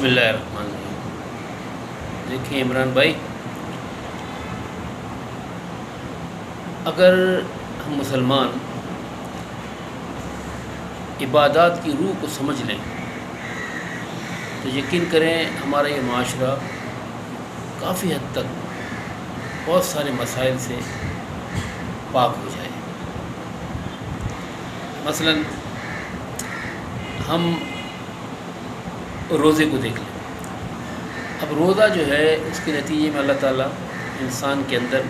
بسم اللہ الرحمن الرحیم۔ دیکھیں عمران بھائی، اگر ہم مسلمان عبادات کی روح کو سمجھ لیں تو یقین کریں ہمارا یہ معاشرہ کافی حد تک بہت سارے مسائل سے پاک ہو جائے۔ مثلا ہم روزے کو دیکھ لیں۔ اب روزہ جو ہے اس کے نتیجے میں اللہ تعالیٰ انسان کے اندر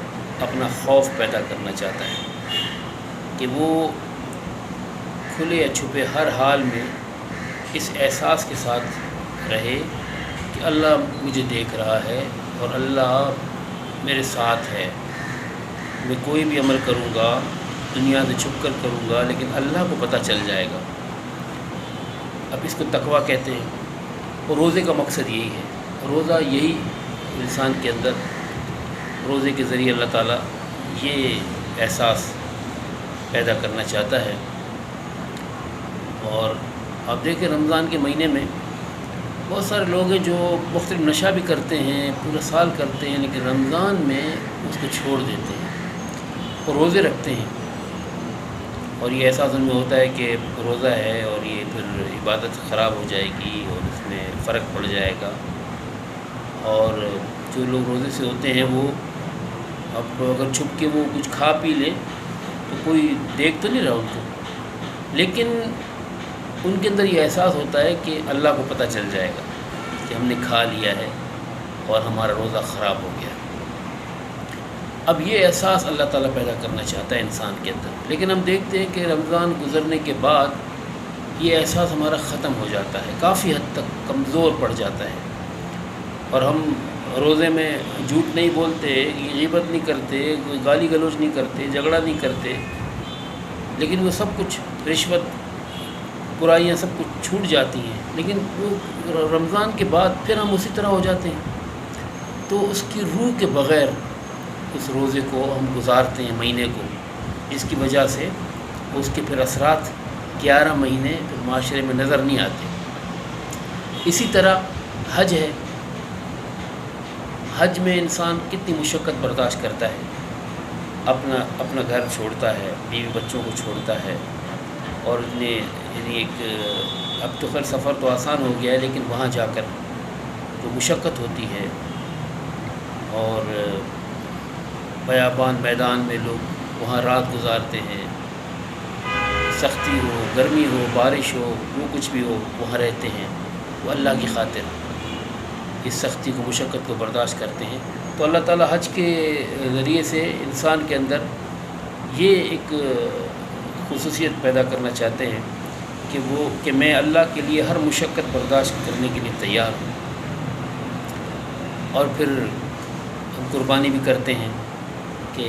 اپنا خوف پیدا کرنا چاہتا ہے کہ وہ کھلے یا چھپے ہر حال میں اس احساس کے ساتھ رہے کہ اللہ مجھے دیکھ رہا ہے اور اللہ میرے ساتھ ہے۔ میں کوئی بھی عمل کروں گا دنیا سے چھپ کر کروں گا لیکن اللہ کو پتہ چل جائے گا۔ اب اس کو تقویٰ کہتے ہیں اور روزے کا مقصد یہی ہے۔ روزہ یہی انسان کے اندر روزے کے ذریعے اللہ تعالیٰ یہ احساس پیدا کرنا چاہتا ہے۔ اور آپ دیکھیں رمضان کے مہینے میں بہت سارے لوگ ہیں جو مختلف نشہ بھی کرتے ہیں، پورا سال کرتے ہیں، لیکن رمضان میں اس کو چھوڑ دیتے ہیں اور روزے رکھتے ہیں، اور یہ احساس ان میں ہوتا ہے کہ روزہ ہے اور یہ پھر عبادت خراب ہو جائے گی اور اس میں فرق پڑ جائے گا۔ اور جو لوگ روزے سے ہوتے ہیں وہ اب اگر چھپ کے وہ کچھ کھا پی لیں تو کوئی دیکھ تو نہیں رہا ان کو، لیکن ان کے اندر یہ احساس ہوتا ہے کہ اللہ کو پتہ چل جائے گا کہ ہم نے کھا لیا ہے اور ہمارا روزہ خراب ہو گیا۔ اب یہ احساس اللہ تعالیٰ پیدا کرنا چاہتا ہے انسان کے اندر، لیکن ہم دیکھتے ہیں کہ رمضان گزرنے کے بعد یہ احساس ہمارا ختم ہو جاتا ہے، کافی حد تک کمزور پڑ جاتا ہے، اور ہم روزے میں جھوٹ نہیں بولتے، غیبت نہیں کرتے، گالی گلوچ نہیں کرتے، جھگڑا نہیں کرتے، لیکن وہ سب کچھ رشوت برائیاں سب کچھ چھوٹ جاتی ہیں، لیکن وہ رمضان کے بعد پھر ہم اسی طرح ہو جاتے ہیں۔ تو اس کی روح کے بغیر اس روزے کو ہم گزارتے ہیں مہینے کو، جس کی وجہ سے اس کے پھر اثرات 11 مہینے پھر معاشرے میں نظر نہیں آتے۔ اسی طرح حج ہے، حج میں انسان کتنی مشقت برداشت کرتا ہے، اپنا گھر چھوڑتا ہے، بیوی بچوں کو چھوڑتا ہے، اور یعنی ایک اب تو خیر سفر تو آسان ہو گیا ہے، لیکن وہاں جا کر جو مشقت ہوتی ہے، اور بیابان میدان میں لوگ وہاں رات گزارتے ہیں، سختی ہو، گرمی ہو، بارش ہو، جو کچھ بھی ہو وہاں رہتے ہیں، وہ اللہ کی خاطر اس سختی کو مشقت کو برداشت کرتے ہیں۔ تو اللہ تعالیٰ حج کے ذریعے سے انسان کے اندر یہ ایک خصوصیت پیدا کرنا چاہتے ہیں کہ میں اللہ کے لیے ہر مشقت برداشت کرنے کے لیے تیار ہوں۔ اور پھر ہم قربانی بھی کرتے ہیں کہ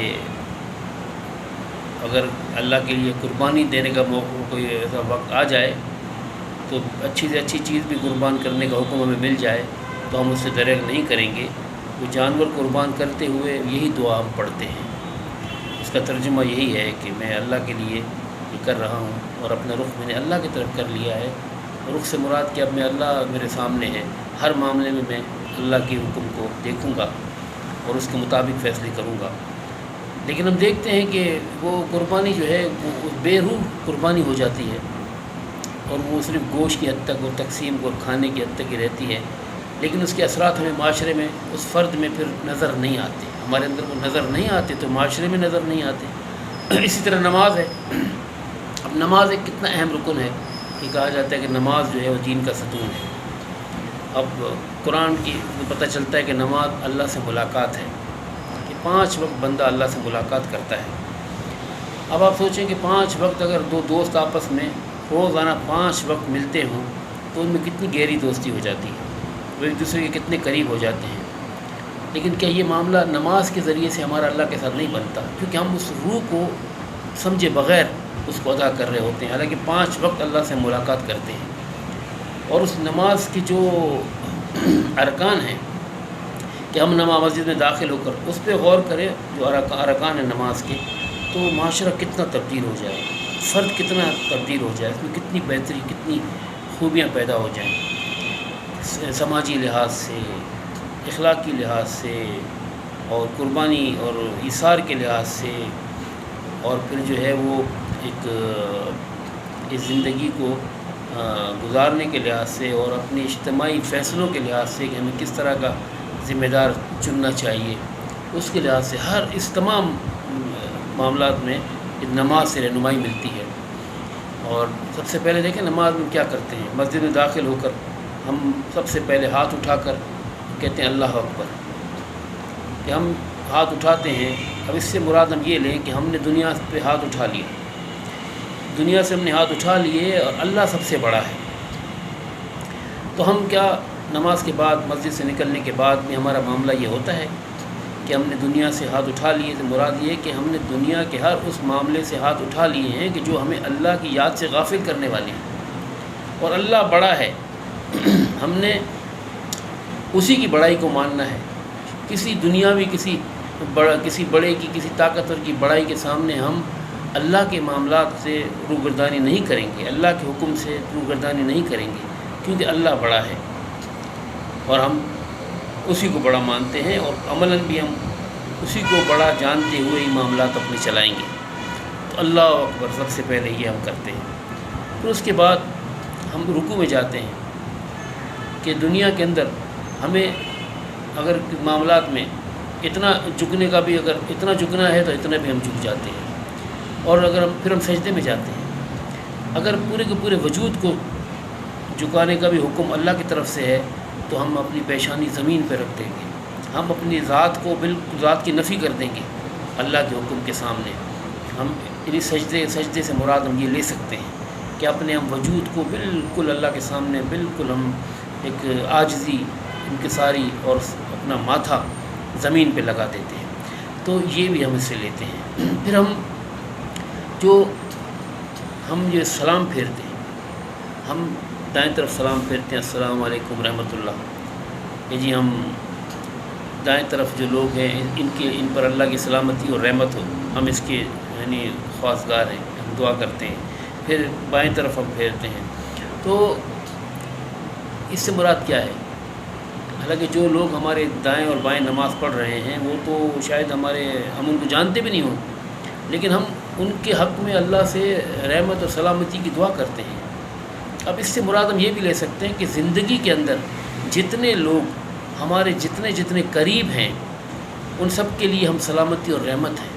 اگر اللہ کے لیے قربانی دینے کا موقع کوئی ایسا وقت آ جائے تو اچھی سے اچھی چیز بھی قربان کرنے کا حکم ہمیں مل جائے تو ہم اس سے درگزر نہیں کریں گے۔ وہ جانور قربان کرتے ہوئے یہی دعا ہم پڑھتے ہیں، اس کا ترجمہ یہی ہے کہ میں اللہ کے لیے یہ کر رہا ہوں اور اپنا رخ میں نے اللہ کی طرف کر لیا ہے۔ رخ سے مراد کہ اب میں اللہ میرے سامنے ہے، ہر معاملے میں میں اللہ کے حکم کو دیکھوں گا اور اس کے مطابق فیصلے کروں گا۔ لیکن ہم دیکھتے ہیں کہ وہ قربانی جو ہے وہ بے روح قربانی ہو جاتی ہے، اور وہ صرف گوشت کی حد تک اور تقسیم اور کھانے کی حد تک ہی رہتی ہے، لیکن اس کے اثرات ہمیں معاشرے میں اس فرد میں پھر نظر نہیں آتے، ہمارے اندر وہ نظر نہیں آتے تو معاشرے میں نظر نہیں آتے۔ اسی طرح نماز ہے۔ اب نماز ایک کتنا اہم رکن ہے کہ کہا جاتا ہے کہ نماز جو ہے وہ دین کا ستون ہے۔ اب قرآن کی پتہ چلتا ہے کہ نماز اللہ سے ملاقات ہے، کہ 5 وقت بندہ اللہ سے ملاقات کرتا ہے۔ اب آپ سوچیں کہ 5 وقت اگر دو دوست آپس میں روزانہ 5 وقت ملتے ہوں تو ان میں کتنی گہری دوستی ہو جاتی ہے، وہ ایک دوسرے کے کتنے قریب ہو جاتے ہیں۔ لیکن کیا یہ معاملہ نماز کے ذریعے سے ہمارا اللہ کے ساتھ نہیں بنتا؟ کیونکہ ہم اس روح کو سمجھے بغیر اس کو ادا کر رہے ہوتے ہیں، حالانکہ 5 وقت اللہ سے ملاقات کرتے ہیں۔ اور اس نماز کی جو ارکان ہیں کہ ہم نماز مسجد میں داخل ہو کر اس پہ غور کریں، جو ارکان ہیں نماز کے، تو معاشرہ کتنا تبدیل ہو جائے، فرد کتنا تبدیل ہو جائے، اس میں کتنی بہتری، کتنی خوبیاں پیدا ہو جائیں۔ سماجی لحاظ سے، اخلاقی لحاظ سے، اور قربانی اور ایثار کے لحاظ سے، اور پھر جو ہے وہ ایک اس زندگی کو گزارنے کے لحاظ سے، اور اپنے اجتماعی فیصلوں کے لحاظ سے کہ ہمیں کس طرح کا ذمہ دار چننا چاہیے، اس کے لحاظ سے اس تمام معاملات میں نماز سے رہنمائی ملتی ہے۔ اور سب سے پہلے دیکھیں نماز میں کیا کرتے ہیں، مسجد میں داخل ہو کر ہم سب سے پہلے ہاتھ اٹھا کر کہتے ہیں اللہ اکبر، کہ ہم ہاتھ اٹھاتے ہیں۔ اب اس سے مراد ہم یہ لیں کہ ہم نے دنیا پہ ہاتھ اٹھا لیے، دنیا سے ہم نے ہاتھ اٹھا لیے، اور اللہ سب سے بڑا ہے۔ تو ہم کیا نماز کے بعد، مسجد سے نکلنے کے بعد میں ہمارا معاملہ یہ ہوتا ہے کہ ہم نے دنیا سے ہاتھ اٹھا لیے، تو مراد یہ کہ ہم نے دنیا کے ہر اس معاملے سے ہاتھ اٹھا لیے ہیں کہ جو ہمیں اللہ کی یاد سے غافل کرنے والے ہیں، اور اللہ بڑا ہے، ہم نے اسی کی بڑائی کو ماننا ہے۔ کسی دنیاوی کسی بڑے کی، کسی طاقتور کی بڑائی کے سامنے ہم اللہ کے معاملات سے روگردانی نہیں کریں گے، اللہ کے حکم سے روگردانی نہیں کریں گے، کیونکہ اللہ بڑا ہے اور ہم اسی کو بڑا مانتے ہیں، اور عملاً بھی ہم اسی کو بڑا جانتے ہوئے ہی معاملات اپنے چلائیں گے۔ تو اللہ اکبر سب سے پہلے یہ ہم کرتے ہیں۔ پھر اس کے بعد ہم رکوع میں جاتے ہیں کہ دنیا کے اندر ہمیں اگر معاملات میں اتنا جھکنے کا بھی، اگر اتنا جھکنا ہے تو اتنا بھی ہم جھک جاتے ہیں، اور اگر پھر ہم سجدے میں جاتے ہیں، اگر پورے کے پورے وجود کو جھکانے کا بھی حکم اللہ کی طرف سے ہے تو ہم اپنی پیشانی زمین پہ رکھ دیں گے، ہم اپنی ذات کو بالکل ذات کی نفی کر دیں گے اللہ کے حکم کے سامنے۔ ہم سجدے سے مراد ہم یہ لے سکتے ہیں کہ اپنے ہم وجود کو بالکل اللہ کے سامنے بالکل ہم ایک عاجزی، انکساری اور اپنا ماتھا زمین پہ لگا دیتے ہیں۔ تو یہ بھی ہم اس سے لیتے ہیں۔ پھر ہم یہ سلام پھیرتے ہیں، ہم دائیں طرف سلام پھیرتے ہیں، السلام علیکم رحمۃ اللہ، کہ جی ہم دائیں طرف جو لوگ ہیں ان پر اللہ کی سلامتی اور رحمت ہو، ہم اس کے یعنی خواستگار ہیں، ہم دعا کرتے ہیں۔ پھر بائیں طرف ہم پھیرتے ہیں۔ تو اس سے مراد کیا ہے؟ حالانکہ جو لوگ ہمارے دائیں اور بائیں نماز پڑھ رہے ہیں وہ تو شاید ہم ان کو جانتے بھی نہیں ہوں، لیکن ہم ان کے حق میں اللہ سے رحمت اور سلامتی کی دعا کرتے ہیں۔ اب اس سے مراد ہم یہ بھی لے سکتے ہیں کہ زندگی کے اندر جتنے لوگ ہمارے جتنے قریب ہیں ان سب کے لیے ہم سلامتی اور رحمت ہیں۔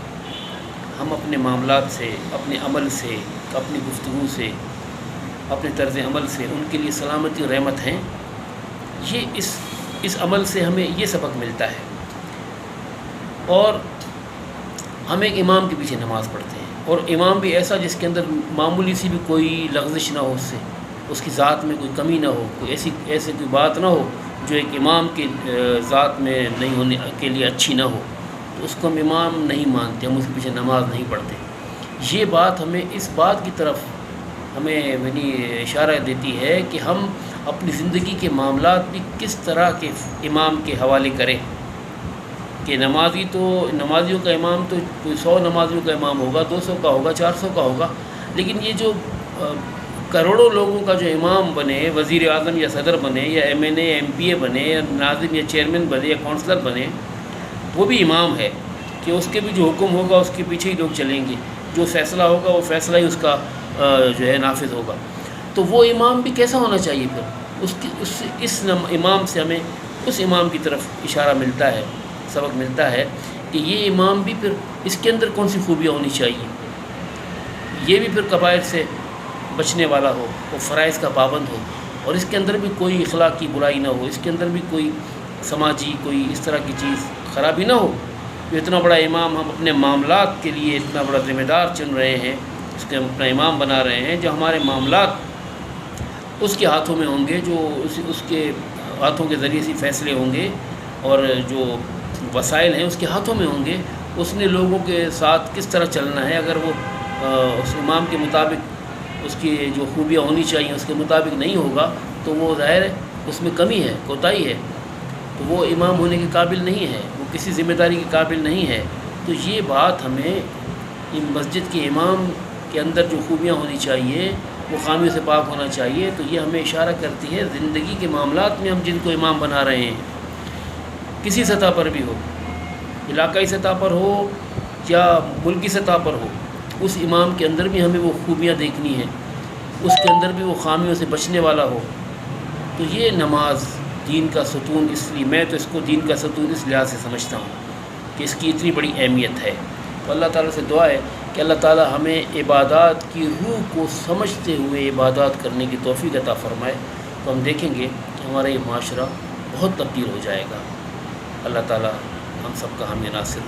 ہم اپنے معاملات سے، اپنے عمل سے، اپنی گفتگو سے، اپنے طرز عمل سے ان کے لیے سلامتی اور رحمت ہیں۔ یہ اس عمل سے ہمیں یہ سبق ملتا ہے۔ اور ہم ایک امام کے پیچھے نماز پڑھتے ہیں، اور امام بھی ایسا جس کے اندر معمولی سی بھی کوئی لغزش نہ ہو، اس کی ذات میں کوئی کمی نہ ہو، کوئی ایسی کوئی بات نہ ہو جو ایک امام کی ذات میں نہیں ہونے کے لیے اچھی نہ ہو، تو اس کو ہم امام نہیں مانتے، ہم اس کے پیچھے نماز نہیں پڑھتے۔ یہ بات ہمیں اس بات کی طرف ہمیں اشارہ دیتی ہے کہ ہم اپنی زندگی کے معاملات بھی کس طرح کے امام کے حوالے کریں، کہ نمازیوں کا امام تو کوئی 100 نمازیوں کا امام ہوگا، 200 کا ہوگا، 400 کا ہوگا، لیکن یہ جو کروڑوں لوگوں کا جو امام بنے، وزیر اعظم یا صدر بنے یا MNA MPA بنے یا ناظم یا چیئرمین بنے یا کونسلر بنے، وہ بھی امام ہے کہ اس کے بھی جو حکم ہوگا اس کے پیچھے ہی لوگ چلیں گے، جو فیصلہ ہوگا وہ فیصلہ ہی اس کا جو ہے نافذ ہوگا۔ تو وہ امام بھی کیسا ہونا چاہیے؟ پھر اس امام سے ہمیں اس امام کی طرف اشارہ ملتا ہے، سبق ملتا ہے کہ یہ امام بھی پھر اس کے اندر کون سی خوبیاں ہونی چاہیے، یہ بھی پھر کبائر سے بچنے والا ہو، وہ فرائض کا پابند ہو، اور اس کے اندر بھی کوئی اخلاق کی برائی نہ ہو، اس کے اندر بھی کوئی سماجی کوئی اس طرح کی چیز خرابی نہ ہو۔ جو اتنا بڑا امام ہم اپنے معاملات کے لیے اتنا بڑا ذمہ دار چن رہے ہیں، اس کے ہم اپنا امام بنا رہے ہیں، جو ہمارے معاملات اس کے ہاتھوں میں ہوں گے، جو اس کے ہاتھوں کے ذریعے سے فیصلے ہوں گے، اور جو وسائل ہیں اس کے ہاتھوں میں ہوں گے، اس نے لوگوں کے ساتھ کس طرح چلنا ہے۔ اگر وہ اس امام کے مطابق اس کی جو خوبیاں ہونی چاہیے اس کے مطابق نہیں ہوگا تو وہ ظاہر ہے اس میں کمی ہے، کوتاہی ہے، تو وہ امام ہونے کے قابل نہیں ہے، وہ کسی ذمہ داری کے قابل نہیں ہے۔ تو یہ بات ہمیں مسجد کے امام کے اندر جو خوبیاں ہونی چاہیے وہ خامیوں سے پاک ہونا چاہیے. تو یہ ہمیں اشارہ کرتی ہے زندگی کے معاملات میں ہم جن کو امام بنا رہے ہیں کسی سطح پر بھی ہو، علاقائی سطح پر ہو یا ملکی سطح پر ہو، اس امام کے اندر بھی ہمیں وہ خوبیاں دیکھنی ہیں، اس کے اندر بھی وہ خامیوں سے بچنے والا ہو. تو یہ نماز دین کا ستون، اس لیے میں تو اس کو دین کا ستون اس لحاظ سے سمجھتا ہوں کہ اس کی اتنی بڑی اہمیت ہے. تو اللہ تعالیٰ سے دعا ہے کہ اللہ تعالیٰ ہمیں عبادات کی روح کو سمجھتے ہوئے عبادات کرنے کی توفیق عطا فرمائے. تو ہم دیکھیں گے ہمارا یہ معاشرہ بہت تبدیل ہو جائے گا. اللہ تعالیٰ ہم سب کا حامی ناصر